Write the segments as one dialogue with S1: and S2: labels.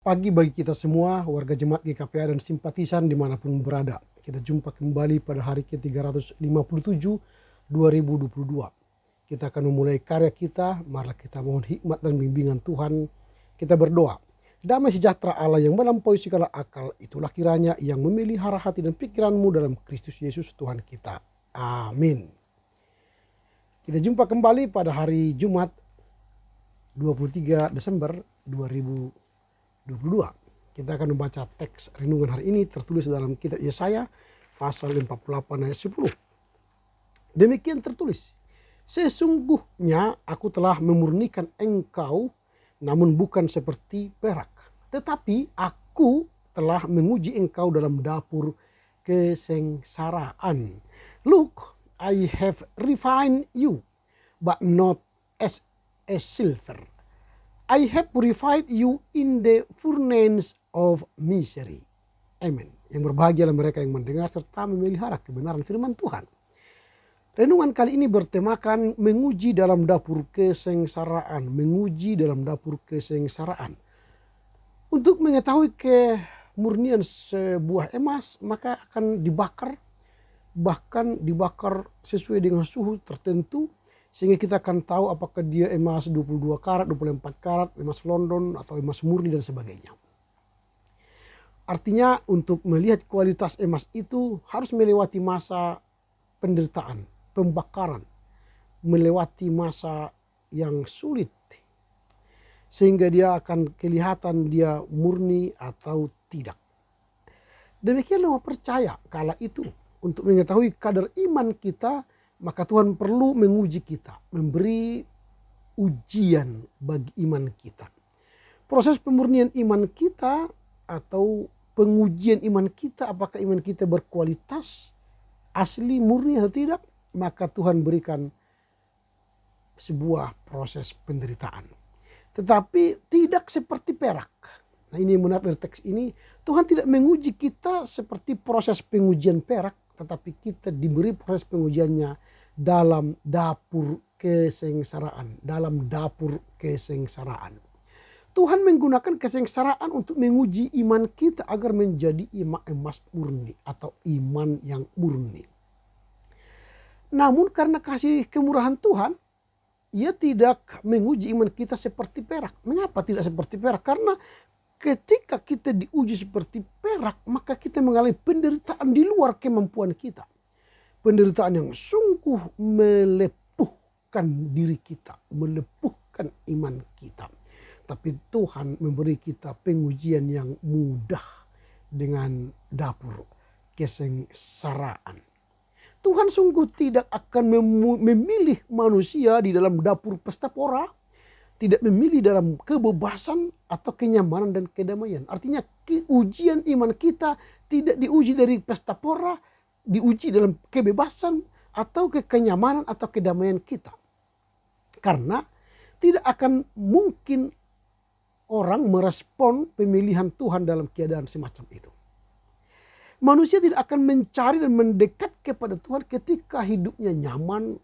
S1: pagi bagi kita semua, warga jemaat GKPA dan simpatisan dimanapun berada. Kita jumpa kembali pada hari ke-357 2022. Kita akan memulai karya kita, marilah kita mohon hikmat dan bimbingan Tuhan. Kita berdoa. Damai sejahtera Allah yang melampaui segala akal, itulah kiranya yang memelihara hati dan pikiranmu dalam Kristus Yesus Tuhan kita. Amin. Kita jumpa kembali pada hari Jumat 23 Desember 2022. Kita akan membaca teks renungan hari ini tertulis dalam kitab Yesaya pasal 48 ayat 10. Demikian tertulis, sesungguhnya aku telah memurnikan engkau namun bukan seperti perak, tetapi aku telah menguji engkau dalam dapur kesengsaraan. Look, I have refined you, but not as a silver. I have purified you in the furnace of misery. Amen. Yang berbahagialah mereka yang mendengar serta memelihara kebenaran firman Tuhan. Renungan kali ini bertemakan menguji dalam dapur kesengsaraan. Menguji dalam dapur kesengsaraan. Untuk mengetahui kemurnian sebuah emas, maka akan dibakar. Bahkan dibakar sesuai dengan suhu tertentu. Sehingga kita akan tahu apakah dia emas 22 karat, 24 karat, emas London atau emas murni dan sebagainya. Artinya untuk melihat kualitas emas itu harus melewati masa penderitaan, pembakaran, melewati masa yang sulit. Sehingga dia akan kelihatan dia murni atau tidak. Demikianlah percaya kala itu untuk mengetahui kadar iman kita, maka Tuhan perlu menguji kita, memberi ujian bagi iman kita. Proses pemurnian iman kita atau pengujian iman kita, apakah iman kita berkualitas, asli, murni atau tidak, maka Tuhan berikan sebuah proses penderitaan. Tetapi tidak seperti perak. Nah, ini yang menarik dari teks ini. Tuhan tidak menguji kita seperti proses pengujian perak, tetapi kita diberi proses pengujiannya dalam dapur kesengsaraan. Dalam dapur kesengsaraan. Tuhan menggunakan kesengsaraan untuk menguji iman kita agar menjadi emas murni atau iman yang murni. Namun karena kasih kemurahan Tuhan, Ia tidak menguji iman kita seperti perak. Mengapa tidak seperti perak? Karena ketika kita diuji seperti perak, maka kita mengalami penderitaan di luar kemampuan kita. Penderitaan yang sungguh melepuhkan diri kita, melepuhkan iman kita. Tapi Tuhan memberi kita pengujian yang mudah dengan dapur kesengsaraan. Tuhan sungguh tidak akan memilih manusia di dalam dapur pesta pora, tidak memilih dalam kebebasan atau kenyamanan dan kedamaian. Artinya ujian iman kita tidak diuji dari pesta pora, diuji dalam kebebasan atau kenyamanan atau kedamaian kita. Karena tidak akan mungkin orang merespon pemilihan Tuhan dalam keadaan semacam itu. Manusia tidak akan mencari dan mendekat kepada Tuhan ketika hidupnya nyaman,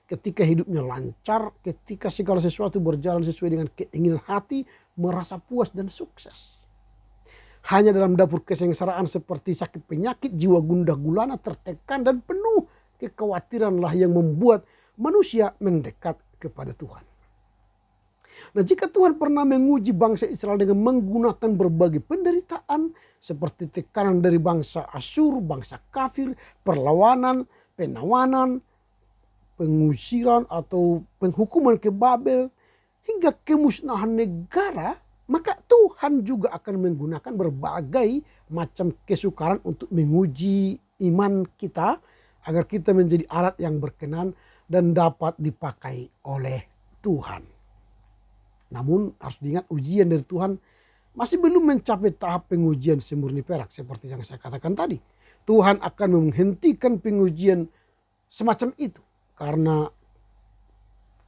S1: ketika hidupnya lancar, ketika segala sesuatu berjalan sesuai dengan keinginan hati, merasa puas dan sukses. Hanya dalam dapur kesengsaraan seperti sakit penyakit, jiwa gundah gulana, tertekan dan penuh kekhawatiranlah yang membuat manusia mendekat kepada Tuhan. Nah, jika Tuhan pernah menguji bangsa Israel dengan menggunakan berbagai penderitaan seperti tekanan dari bangsa Asyur, bangsa kafir, perlawanan, penawanan, pengusiran atau penghukuman ke Babel, hingga kemusnahan negara, maka Tuhan juga akan menggunakan berbagai macam kesukaran untuk menguji iman kita agar kita menjadi alat yang berkenan dan dapat dipakai oleh Tuhan. Namun harus diingat ujian dari Tuhan masih belum mencapai tahap pengujian semurni perak seperti yang saya katakan tadi. Tuhan akan menghentikan pengujian semacam itu karena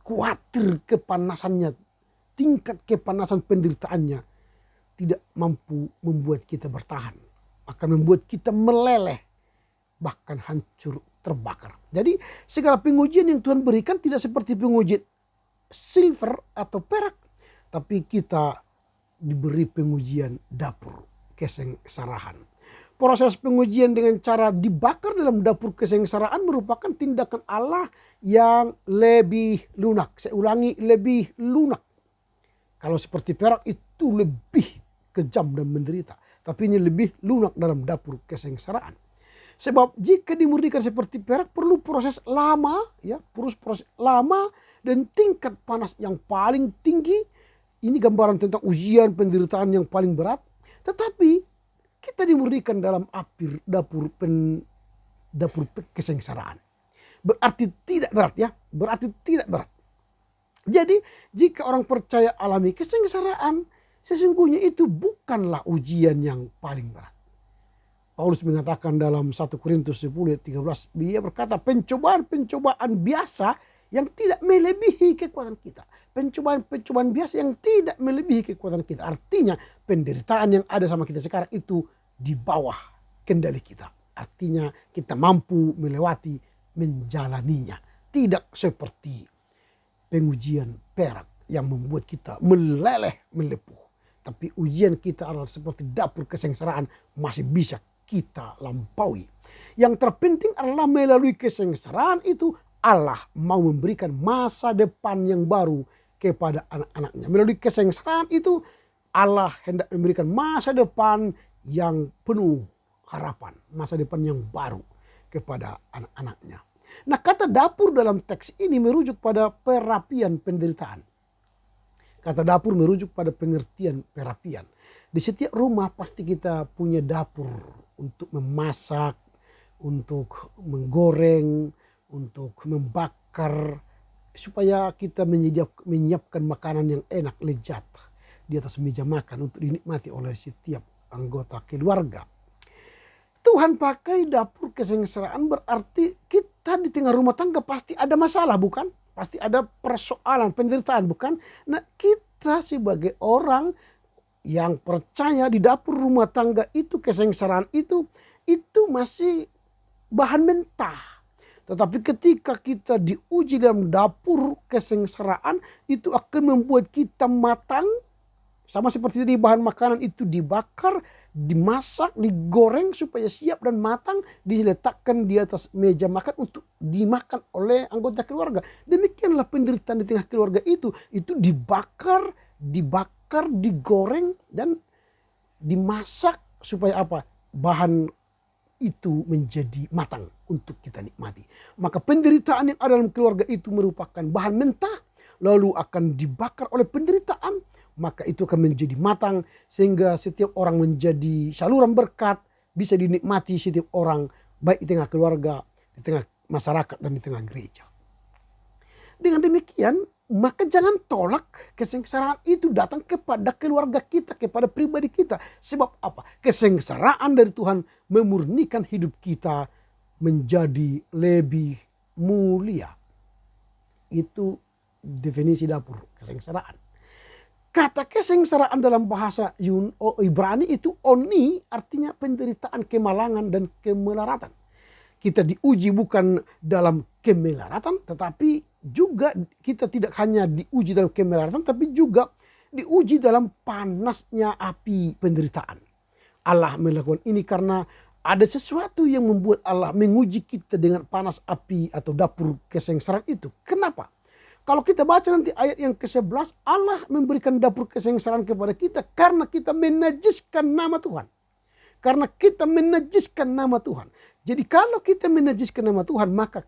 S1: khawatir kepanasannya, tingkat kepanasan penderitaannya tidak mampu membuat kita bertahan. Akan membuat kita meleleh, bahkan hancur, terbakar. Jadi segala pengujian yang Tuhan berikan tidak seperti pengujian silver atau perak. Tapi kita diberi pengujian dapur kesengsaraan. Proses pengujian dengan cara dibakar dalam dapur kesengsaraan merupakan tindakan Allah yang lebih lunak. Saya ulangi, lebih lunak. Kalau seperti perak itu lebih kejam dan menderita. Tapi ini lebih lunak dalam dapur kesengsaraan. Sebab jika dimurnikan seperti perak perlu proses lama, ya, proses lama dan tingkat panas yang paling tinggi. Ini gambaran tentang ujian penderitaan yang paling berat. Tetapi kita dimurnikan dalam api dapur kesengsaraan. Berarti tidak berat, ya. Berarti tidak berat. Jadi jika orang percaya alami kesengsaraan, sesungguhnya itu bukanlah ujian yang paling berat. Paulus mengatakan dalam 1 Korintus 10:13, dia berkata pencobaan-pencobaan biasa yang tidak melebihi kekuatan kita. Pencobaan-pencobaan biasa yang tidak melebihi kekuatan kita. Artinya penderitaan yang ada sama kita sekarang itu di bawah kendali kita. Artinya kita mampu melewati, menjalaninya. Tidak seperti pengujian perak yang membuat kita meleleh, melepuh. Tapi ujian kita adalah seperti dapur kesengsaraan, masih bisa kita lampaui. Yang terpenting adalah melalui kesengsaraan itu Allah mau memberikan masa depan yang baru kepada anak-anaknya. Melalui kesengsaraan itu Allah hendak memberikan masa depan yang penuh harapan, masa depan yang baru kepada anak-anaknya. Nah, kata dapur dalam teks ini merujuk pada perapian penderitaan. Kata dapur merujuk pada pengertian perapian. Di setiap rumah pasti kita punya dapur untuk memasak, untuk menggoreng, untuk membakar, supaya kita menyiapkan makanan yang enak, lezat di atas meja makan untuk dinikmati oleh setiap anggota keluarga. Tuhan pakai dapur kesengsaraan berarti kita di tengah rumah tangga pasti ada masalah, bukan? Pasti ada persoalan, penderitaan, bukan? Nah, kita sebagai orang yang percaya di dapur rumah tangga itu, kesengsaraan itu masih bahan mentah. Tetapi ketika kita diuji dalam dapur kesengsaraan, itu akan membuat kita matang. Sama seperti tadi, bahan makanan itu dibakar, dimasak, digoreng supaya siap dan matang, diletakkan di atas meja makan untuk dimakan oleh anggota keluarga. Demikianlah penderitaan di tengah keluarga itu dibakar, digoreng dan dimasak supaya apa? Bahan itu menjadi matang untuk kita nikmati. Maka penderitaan yang ada dalam keluarga itu merupakan bahan mentah, lalu akan dibakar oleh penderitaan. Maka itu akan menjadi matang sehingga setiap orang menjadi saluran berkat, bisa dinikmati setiap orang, baik di tengah keluarga, di tengah masyarakat dan di tengah gereja. Dengan demikian, maka jangan tolak kesengsaraan itu datang kepada keluarga kita, kepada pribadi kita. Sebab apa? Kesengsaraan dari Tuhan memurnikan hidup kita menjadi lebih mulia. Itu definisi dapur kesengsaraan. Kata kesengsaraan dalam bahasa Ibrani itu oni, artinya penderitaan, kemalangan dan kemelaratan. Kita diuji bukan dalam kemelaratan, tetapi juga kita tidak hanya diuji dalam kemelaratan, tapi juga diuji dalam panasnya api penderitaan. Allah melakukan ini karena ada sesuatu yang membuat Allah menguji kita dengan panas api atau dapur kesengsaraan itu. Kenapa? Kalau kita baca nanti ayat yang ke-11, Allah memberikan dapur kesengsaraan kepada kita karena kita menajiskan nama Tuhan. Karena kita menajiskan nama Tuhan. Jadi kalau kita menajiskan nama Tuhan, maka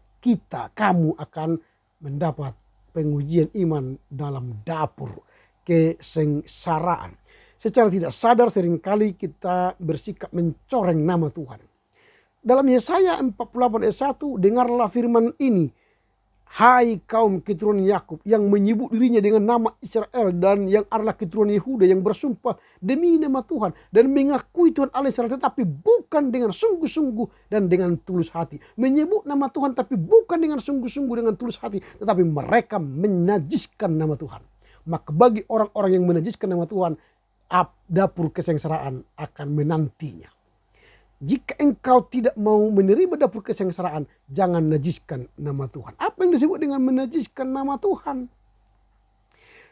S1: kamu akan mendapat pengujian iman dalam dapur kesengsaraan. Secara tidak sadar seringkali kita bersikap mencoreng nama Tuhan. Dalam Yesaya 48 ayat 1, dengarlah firman ini. Hai kaum keturunan Yakub yang menyebut dirinya dengan nama Israel dan yang adalah keturunan Yehuda yang bersumpah demi nama Tuhan dan mengakui Tuhan Allah Israel, tetapi bukan dengan sungguh-sungguh dan dengan tulus hati. Menyebut nama Tuhan tapi bukan dengan sungguh-sungguh dengan tulus hati, tetapi mereka menajiskan nama Tuhan. Maka bagi orang-orang yang menajiskan nama Tuhan, dapur kesengsaraan akan menantinya. Jika engkau tidak mau menerima dapur kesengsaraan, jangan najiskan nama Tuhan. Apa yang disebut dengan menajiskan nama Tuhan?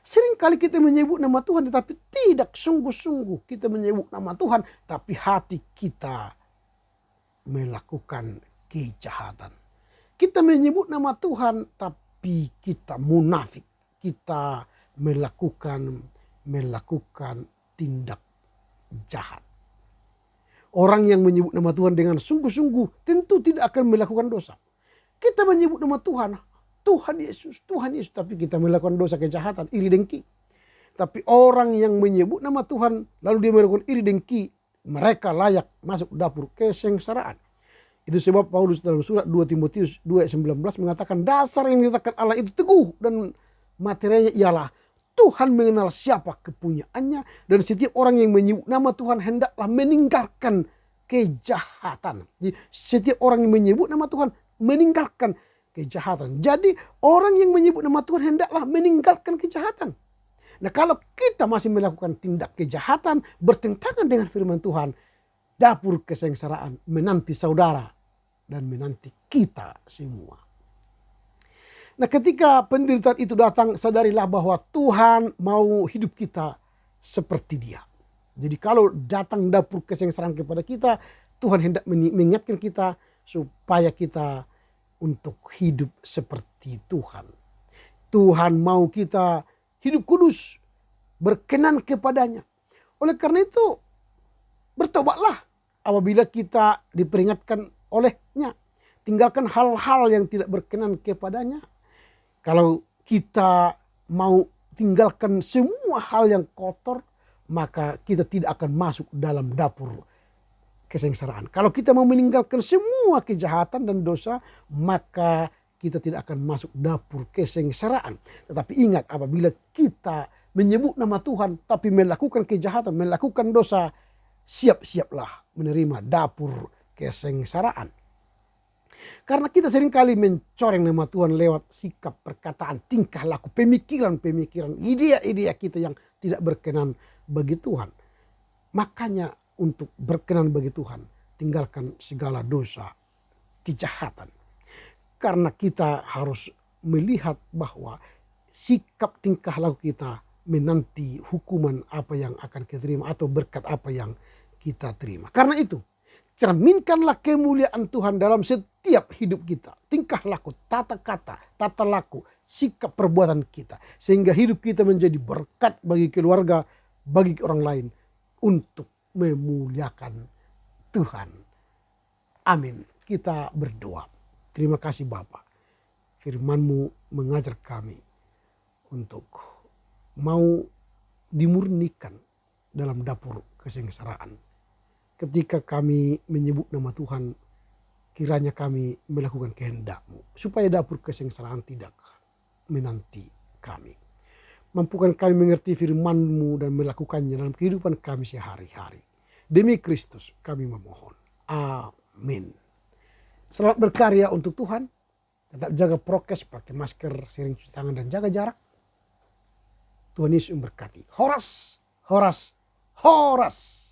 S1: Seringkali kita menyebut nama Tuhan tetapi tidak sungguh-sungguh kita menyebut nama Tuhan, tapi hati kita melakukan kejahatan. Kita menyebut nama Tuhan tapi kita munafik. Kita melakukan tindak jahat. Orang yang menyebut nama Tuhan dengan sungguh-sungguh tentu tidak akan melakukan dosa. Kita menyebut nama Tuhan, Tuhan Yesus, tapi kita melakukan dosa kejahatan, iri dengki. Tapi orang yang menyebut nama Tuhan lalu dia melakukan iri dengki, mereka layak masuk dapur kesengsaraan. Itu sebab Paulus dalam surat 2 Timotius 2:19 mengatakan dasar yang diletakkan Allah itu teguh dan materinya ialah Tuhan mengenal siapa kepunyaannya, dan setiap orang yang menyebut nama Tuhan hendaklah meninggalkan kejahatan. Jadi setiap orang yang menyebut nama Tuhan meninggalkan kejahatan. Jadi orang yang menyebut nama Tuhan hendaklah meninggalkan kejahatan. Nah, kalau kita masih melakukan tindak kejahatan bertentangan dengan firman Tuhan, dapur kesengsaraan menanti saudara dan menanti kita semua. Nah, ketika penderitaan itu datang, sadarilah bahwa Tuhan mau hidup kita seperti Dia. Jadi kalau datang dapur kesengsaraan kepada kita, Tuhan hendak mengingatkan kita supaya kita untuk hidup seperti Tuhan. Tuhan mau kita hidup kudus, berkenan kepadanya. Oleh karena itu, bertobatlah apabila kita diperingatkan olehnya. Tinggalkan hal-hal yang tidak berkenan kepadanya. Kalau kita mau tinggalkan semua hal yang kotor, maka kita tidak akan masuk dalam dapur kesengsaraan. Kalau kita mau meninggalkan semua kejahatan dan dosa, maka kita tidak akan masuk dapur kesengsaraan. Tetapi ingat, apabila kita menyebut nama Tuhan tapi melakukan kejahatan, melakukan dosa, siap-siaplah menerima dapur kesengsaraan. Karena kita seringkali mencoreng nama Tuhan lewat sikap, perkataan, tingkah laku, pemikiran, ide-ide kita yang tidak berkenan bagi Tuhan. Makanya untuk berkenan bagi Tuhan, tinggalkan segala dosa, kejahatan. Karena kita harus melihat bahwa sikap tingkah laku kita menanti hukuman apa yang akan kita terima atau berkat apa yang kita terima. Karena itu, cerminkanlah kemuliaan Tuhan dalam setiap hidup kita. Tingkah laku, tata kata, tata laku, sikap perbuatan kita. Sehingga hidup kita menjadi berkat bagi keluarga, bagi orang lain. Untuk memuliakan Tuhan. Amin. Kita berdoa. Terima kasih Bapa. Firman-Mu mengajar kami untuk mau dimurnikan dalam dapur kesengsaraan. Ketika kami menyebut nama Tuhan, kiranya kami melakukan kehendak-Mu, supaya dapur kesengsaraan tidak menanti kami. Mampukan kami mengerti firman-Mu dan melakukannya dalam kehidupan kami sehari-hari. Demi Kristus kami memohon. Amin. Selamat berkarya untuk Tuhan. Tetap jaga prokes, pakai masker, sering cuci tangan dan jaga jarak. Tuhan Yesus memberkati. Horas, horas, horas.